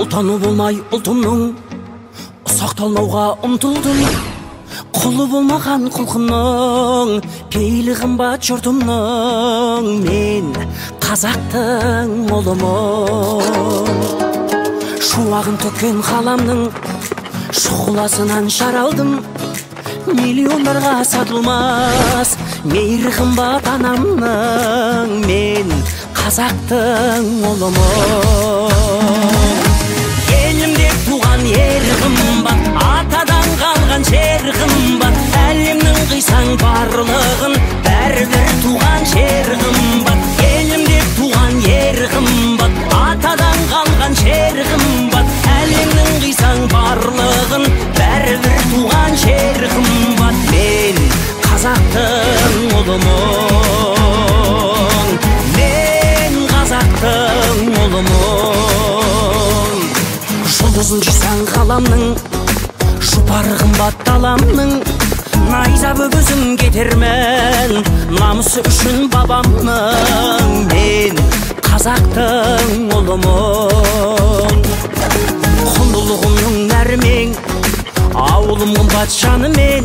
Ұлтаны болмай ұлтымның сақталмауға ұмтылдым. Құлы болмаған құлқынның пейілі қымбат жұртымның. Мен қазақтың ұлымын. Шуағын төккен қаламның шұғыласынан жаралдым. Миллиондарға сатылмас мейірі қымбат анамның. Мен қазақтың ұлымын. Елім деп туған ер қымбат, атадан қалған жер қымбат. Әлемнің қисаң барлығын бәрібір туған жер қымбат. Елім деп туған ер қымбат, атадан қалған жер қымбат. Әлемнің қисаң барлығын бәрібір туған жер қымбат. Мен қазақтың ұлымын. Мен қазақтың ұлымын. Жұлдызын жисаң ғаламның, жұпары қымбат даламның. Найза бөгізін кетермен, намысы үшін бабамның. Мен қазақтың ұлымын. Құндылығымның нәрмен, ауылым қымбат жанымен.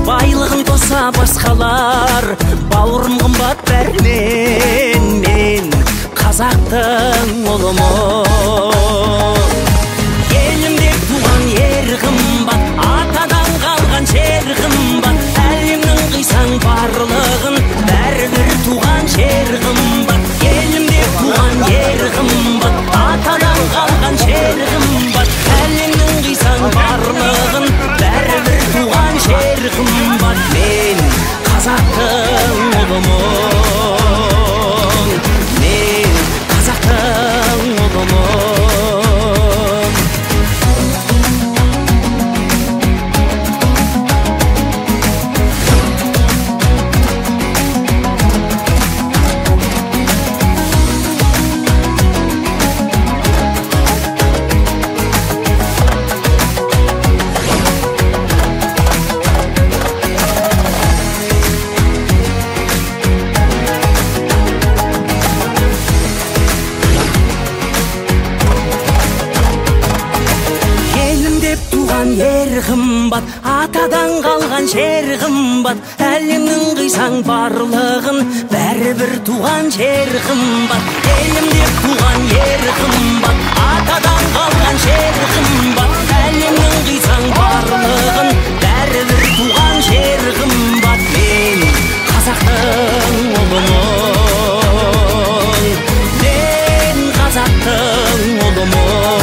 Байлығын қоса басқалар, бауырым қымбат бәрінен. Мен қазақтың ұлымын. Елім деп туған ер қымбат, атадан қалған жер қымбат. Әлемнің қисаң барлығын бәрібір туған жер қымбат. Елім деп туған ер қымбат, атадан қалған жер қымбат. Әлемнің қисаң барлығын бәрібір туған жер қымбат. Мен қазақтың ұлымын. Мен қазақтың ұлымын. Ер қымбат, атадан қалған жер қымбат. Әлемнің қисаң барлығын бәрібір туған жер қымбат. Елім деп туған ер қымбат, атадан қалған жер қымбат. Әлемнің қисаң барлығын бәрібір туған жер қымбат. Мен қазақтың ұлымын. Мен қазақтың ұлымын.